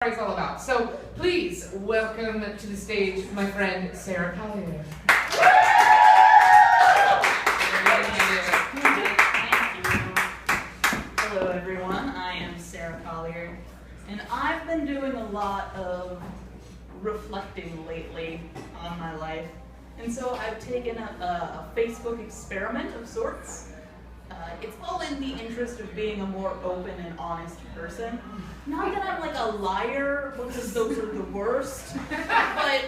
It's all about. So please welcome to the stage my friend Sarah Collier. Hello everyone, I am Sarah Collier, and I've been doing a lot of reflecting lately on my life, and so I've taken a Facebook experiment of sorts. It's all in the interest of being a more open and honest person. Not that I'm like a liar, because those are the worst, but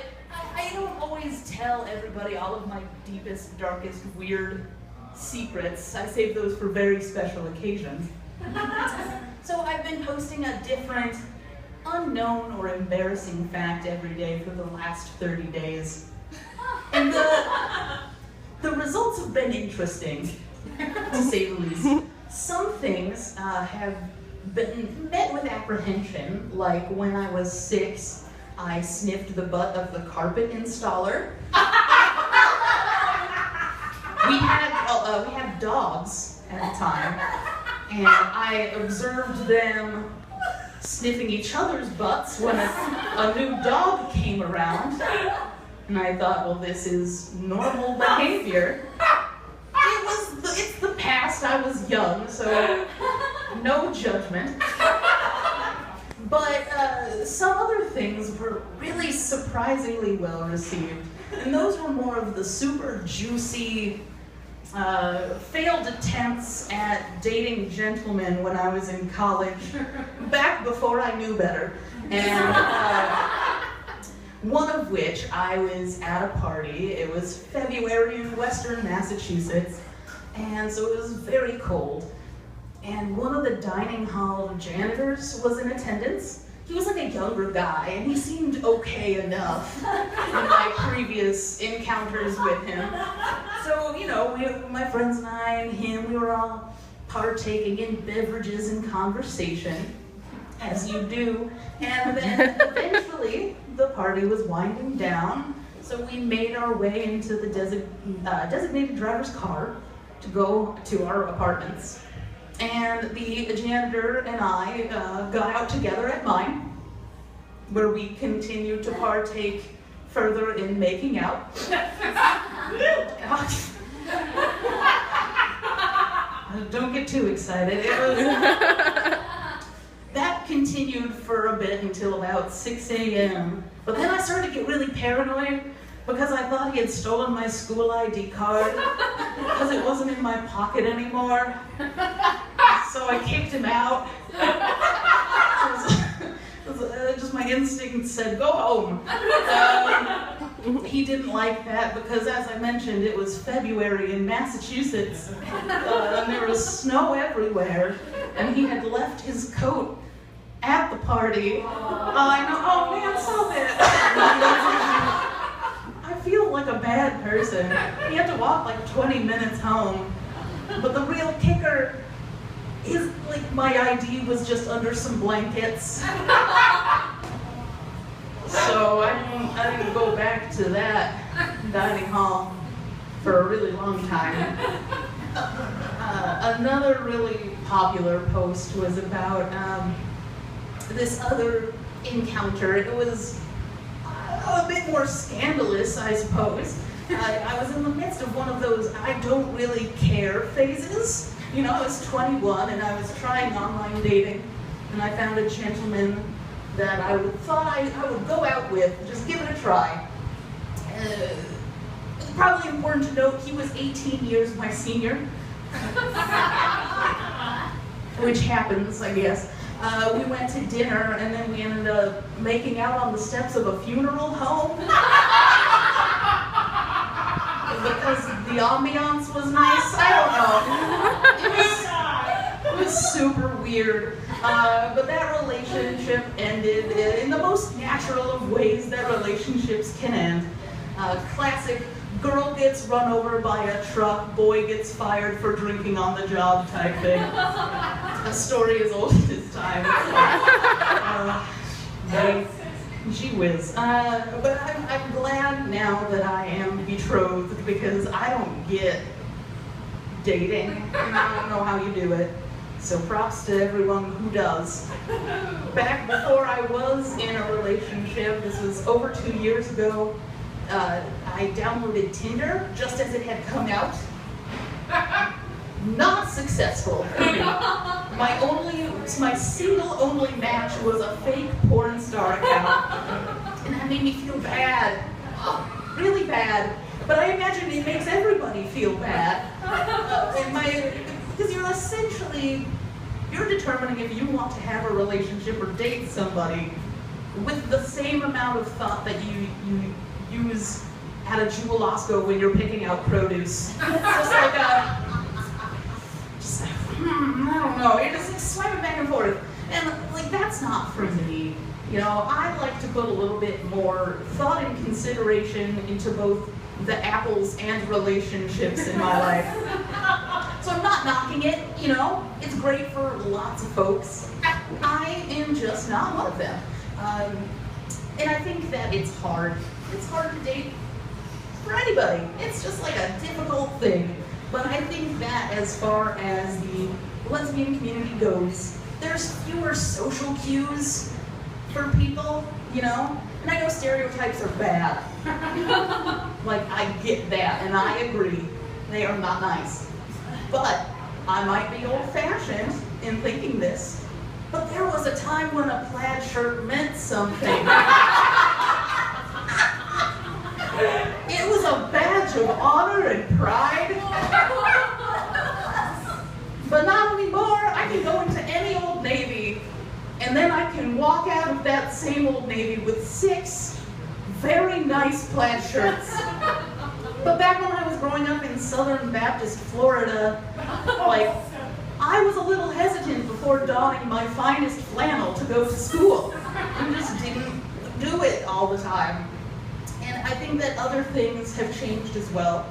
I don't always tell everybody all of my deepest, darkest, weird secrets. I save those for very special occasions. So I've been posting a different, unknown or embarrassing fact every day for the last 30 days. And the results have been interesting, to say the least. Some things have been met with apprehension, like when I was 6, I sniffed the butt of the carpet installer. We had dogs at the time, and I observed them sniffing each other's butts when a new dog came around, and I thought, well, this is normal behavior. It's the past, I was young, so no judgment. But some other things were really surprisingly well received, and those were more of the super juicy, failed attempts at dating gentlemen when I was in college, back before I knew better. And one of which I was at a party. It was February in Western Massachusetts, and so it was very cold. And one of the dining hall janitors was in attendance. He was like a younger guy, and he seemed okay enough in my previous encounters with him. So, you know, my friends and I and him, we were all partaking in beverages and conversation, as you do. And then eventually, the party was winding down, so we made our way into the designated driver's car to go to our apartments. And the janitor and I got out together at mine, where we continued to partake further in making out. Don't get too excited. That continued for a bit until about 6 a.m. But then I started to get really paranoid because I thought he had stolen my school ID card because it wasn't in my pocket anymore. So I kicked him out. Just my instinct said, go home. He didn't like that because, as I mentioned, it was February in Massachusetts, and there was snow everywhere, and he had left his coat at the party. I know, oh man, stop it. I feel like a bad person. He had to walk like 20 minutes home. But the real kicker is, like, my ID was just under some blankets. So I didn't go back to that dining hall for a really long time. Another really popular post was about this other encounter. It was a bit more scandalous, I suppose. I was in the midst of one of those I don't really care phases. You know, I was 21 and I was trying online dating, and I found a gentleman that I thought I would go out with, just give it a try. It's probably important to note he was 18 years my senior, which happens, I guess. We went to dinner, and then we ended up making out on the steps of a funeral home. Because the ambiance was nice. I don't know. It was super weird. But that relationship ended in the most natural of ways that relationships can end. Classic girl gets run over by a truck, boy gets fired for drinking on the job type thing. A story as old as time. Gee whiz. But I'm glad now that I am betrothed, because I don't get dating, and I don't know how you do it. So props to everyone who does. Back before I was in a relationship, this was over 2 years ago, I downloaded Tinder just as it had come out. Not successful. My single only match was a fake porn star account. And that made me feel bad. Really bad. But I imagine it makes everybody feel bad. Because you're determining if you want to have a relationship or date somebody with the same amount of thought that you use at a Jewel-Osco when you're picking out produce. I don't know, you're just swiping back and forth. And that's not for me. I like to put a little bit more thought and consideration into both the apples and relationships in my life. So I'm not knocking it, it's great for lots of folks. I am just not one of them. And I think that it's hard. It's hard to date for anybody. It's just like a difficult thing. But I think that as far as the lesbian community goes, there's fewer social cues for people, And I know stereotypes are bad. I get that, and I agree. They are not nice. But I might be old-fashioned in thinking this, but there was a time when a plaid shirt meant something. It was a badge of honor and pride. But not anymore. I can go into any Old Navy, and then I can walk out of that same Old Navy with 6 very nice plaid shirts. But back when I was growing up in Southern Baptist Florida, I was a little hesitant before donning my finest flannel to go to school. I just didn't do it all the time. And I think that other things have changed as well.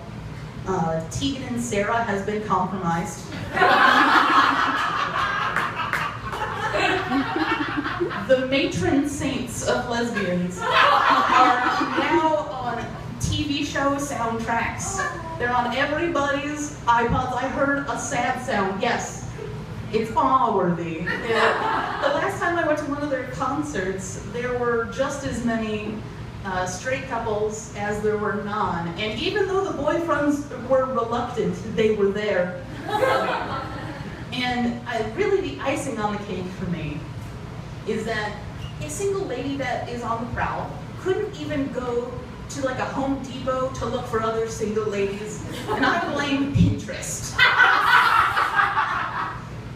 Tegan and Sarah has been compromised. The matron saints of lesbians are now on TV show soundtracks. They're on everybody's iPods. I heard a sad sound. Yes, it's awe-worthy. The last time I went to one of their concerts, there were just as many straight couples as there were non. And even though the boyfriends were reluctant, they were there. And really the icing on the cake for me is that a single lady that is on the prowl couldn't even go to a Home Depot to look for other single ladies. And I blame Pinterest.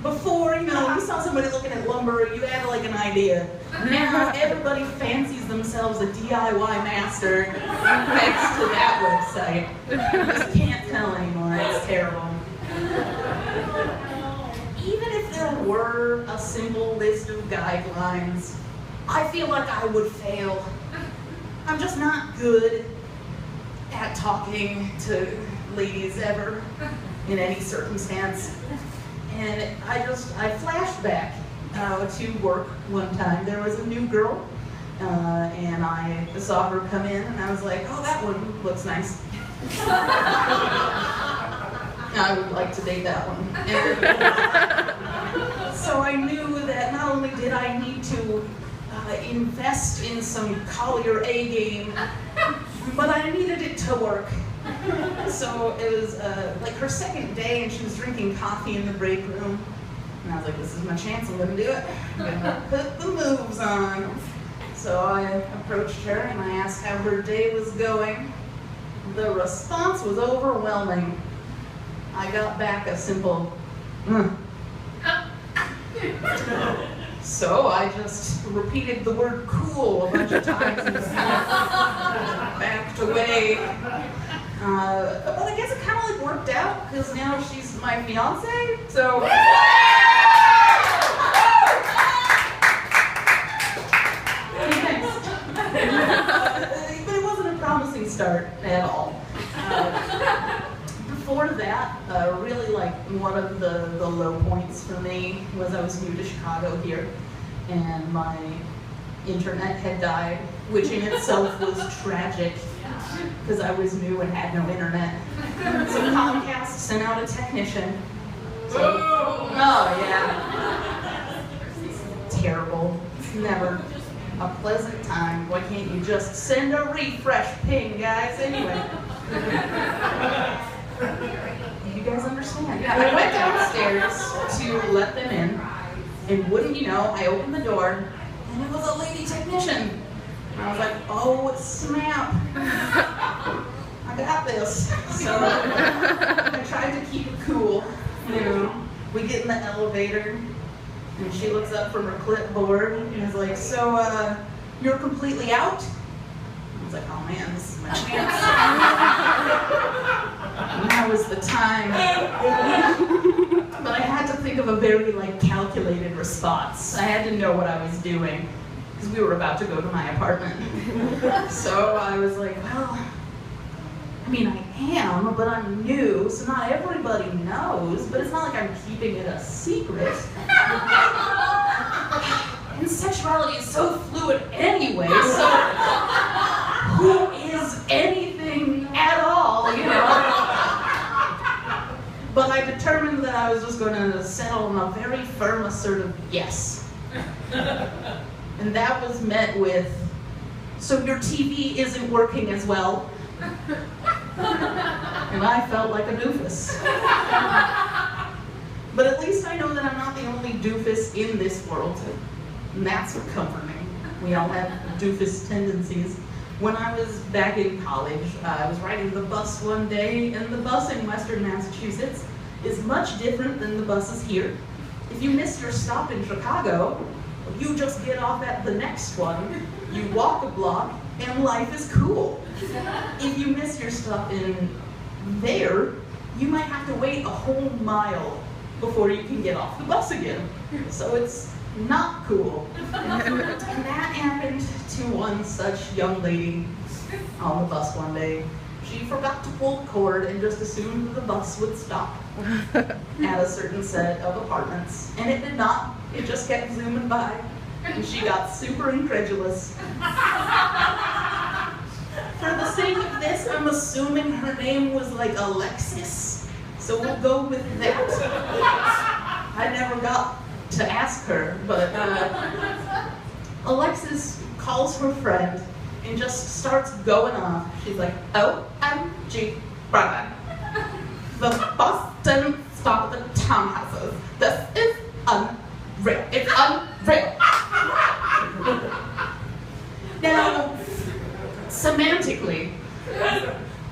Before, you saw somebody looking at lumber, you had an idea. Now everybody fancies themselves a DIY master thanks to that website. You just can't tell anymore, it's terrible. Even if there were a simple list of guidelines, I feel like I would fail. I'm just not good at talking to ladies ever, in any circumstance. And I flashed back to work one time. There was a new girl, and I saw her come in, and I was like, oh, that one looks nice. I would like to date that one. And so I knew that not only did I need to invest in some Collier A game, but I needed it to work. So it was her second day, and she was drinking coffee in the break room. And I was like, this is my chance, I'm gonna do it. I'm gonna put the moves on. So I approached her and I asked how her day was going. The response was overwhelming. I got back a simple, So I just repeated the word cool a bunch of times and backed away. But I guess it kind of worked out, because now she's my fiance, so. But it wasn't a promising start at all. Before that, really one of the low points for me was I was new to Chicago here, and my internet had died, which in itself was tragic, because I was new and had no internet. So Comcast sent out a technician Oh. Oh, yeah. Terrible. Never a pleasant time. Why can't you just send a refresh ping, guys? Anyway. You guys understand? Yeah, I went downstairs to let them in, and wouldn't you know, I opened the door, and it was a lady technician. And I was like, oh, snap. I got this. So I tried to keep it cool. You know, we get in the elevator, and she looks up from her clipboard and is like, so, you're completely out? I was like, oh man, this is my chance. Now is the time. But I had to think of a very, calculated response. I had to know what I was doing, because we were about to go to my apartment. So I was like, well, I mean, I am, but I'm new, so not everybody knows, but it's not like I'm keeping it a secret. And sexuality is so fluid anyway, so who is anything at all, you know? But I determined that I was just going to settle on a very firm, assertive yes. And that was met with, so your TV isn't working as well? And I felt like a doofus. But at least I know that I'm not the only doofus in this world. And that's comforting. We all have doofus tendencies. When I was back in college, I was riding the bus one day, and the bus in Western Massachusetts is much different than the buses here. If you miss your stop in Chicago, you just get off at the next one, you walk a block, and life is cool. If you miss your stop in there, you might have to wait a whole mile before you can get off the bus again. So it's not cool. And that happened to one such young lady on the bus one day. She forgot to pull the cord and just assumed the bus would stop at a certain set of apartments. And it did not. It just kept zooming by. And she got super incredulous. For the sake of this, I'm assuming her name was like Alexis. So we'll go with that. I never got to ask her, but Alexis calls her friend and just starts going off. She's like, OMG, brother. The bus didn't stop at the townhouses. This is unreal. It's unreal. Now, semantically,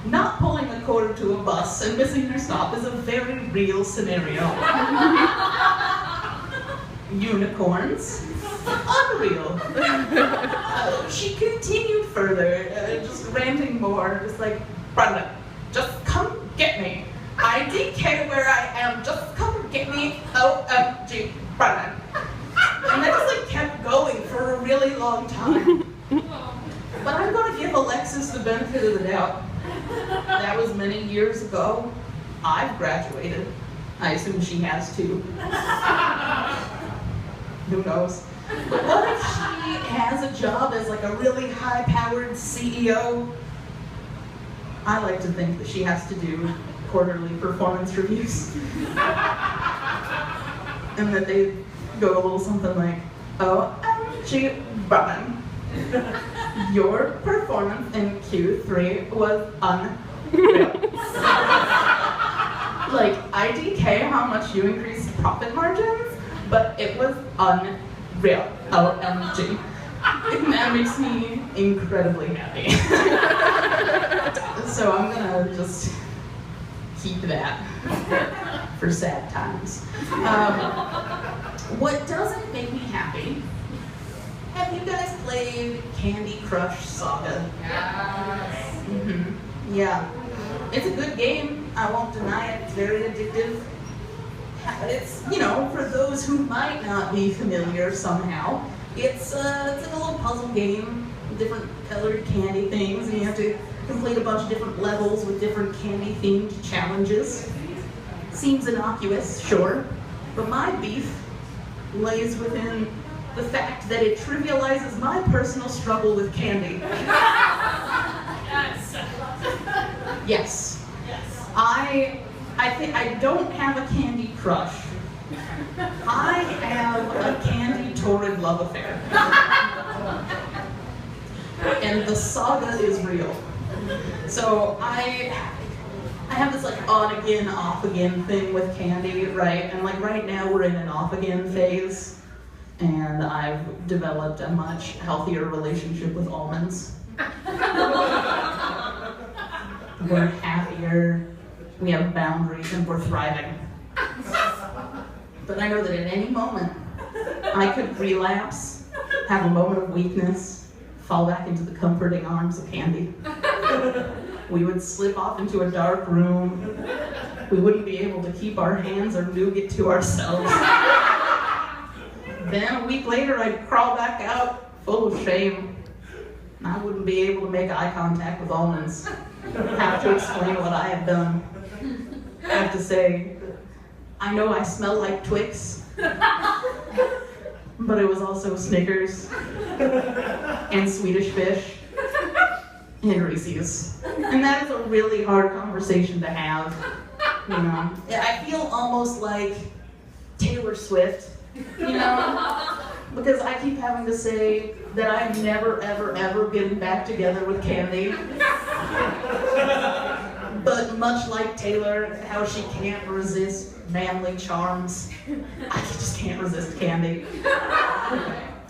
not pulling a cord to a bus and missing your stop is a very real scenario. Unicorns, unreal. She continued further, just ranting more, just like, Brenda, just come get me. I DK where I am, just come get me. OMG, Brenda. And that just kept going for a really long time. But I'm going to give Alexis the benefit of the doubt. That was many years ago. I've graduated. I assume she has too. Who knows? But what if she has a job as a really high-powered CEO? I like to think that she has to do quarterly performance reviews. And that they go a little something like, OMG, Robin. Your performance in Q3 was unreal. IDK how much you increased profit margins, but it was unreal. OMG. And that makes me incredibly happy. So I'm gonna just keep that for sad times. What doesn't make me happy, have you guys played Candy Crush Saga? Yes. Mm-hmm. Yeah. It's a good game. I won't deny it. It's very addictive. It's, for those who might not be familiar somehow, it's like a little puzzle game, different colored candy things, and you have to complete a bunch of different levels with different candy-themed challenges. Seems innocuous, sure, but my beef lays within the fact that it trivializes my personal struggle with candy. Yes. Yes. I think I don't have a Candy crush. I have a candy torrid love affair. And the saga is real. So I have this like on again, off again thing with candy, right? And like right now we're in an off again phase, and I've developed a much healthier relationship with almonds. We're happier, we have boundaries, and we're thriving. But I know that at any moment I could relapse, have a moment of weakness, fall back into the comforting arms of candy. We would slip off into a dark room. We wouldn't be able to keep our hands or nougat to ourselves. Then a week later, I'd crawl back out full of shame. And I wouldn't be able to make eye contact with almonds. Have to explain what I have done. I have to say, I know I smell like Twix, but it was also Snickers and Swedish Fish and Reese's. And that is a really hard conversation to have, you know. I feel almost like Taylor Swift, you know, because I keep having to say that I'm never, ever, ever getting back together with candy. But much like Taylor, how she can't resist manly charms, I just can't resist candy.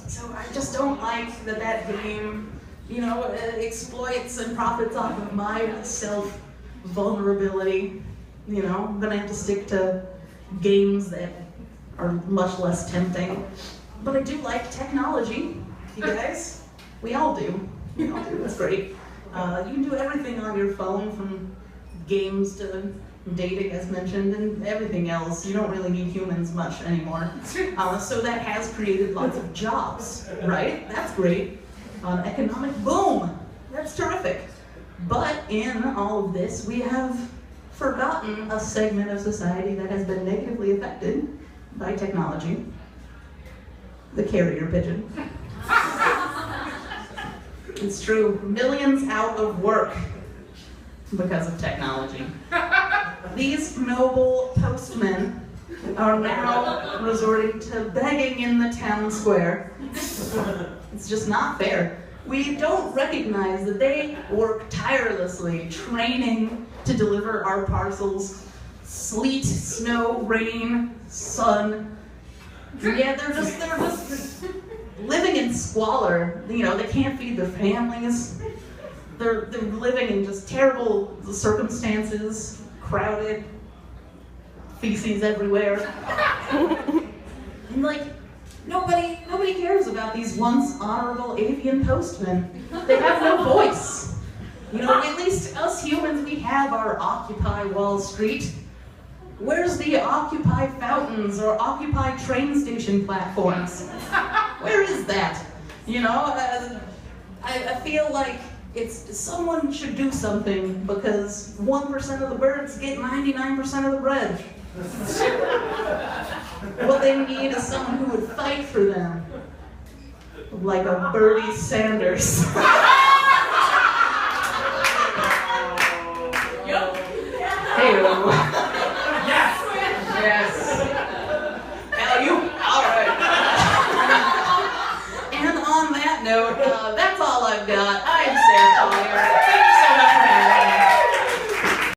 So I just don't like that game, you know, exploits and profits off of my self-vulnerability. You know, I'm gonna have to stick to games that are much less tempting. But I do like technology, you guys. We all do. We all do. It's great. You can do everything on your phone, from games to dating, as mentioned, and everything else. You don't really need humans much anymore. So that has created lots of jobs, right? That's great. Economic boom. That's terrific. But in all of this, we have forgotten a segment of society that has been negatively affected by technology: the carrier pigeon. It's true. Millions out of work because of technology. These noble postmen are now resorting to begging in the town square. It's just not fair. We don't recognize that they work tirelessly, training to deliver our parcels. Sleet, snow, rain, sun. Yeah, they're just living in squalor. You know, they can't feed their families. They're living in just terrible circumstances, crowded, feces everywhere. And like, nobody cares about these once honorable avian postmen. They have no voice. You know, at least us humans, we have our Occupy Wall Street. Where's the Occupy fountains or Occupy train station platforms? Where is that? You know, I feel like someone should do something, because 1% of the birds get 99% of the bread. What they need is someone who would fight for them, like a Bernie Sanders.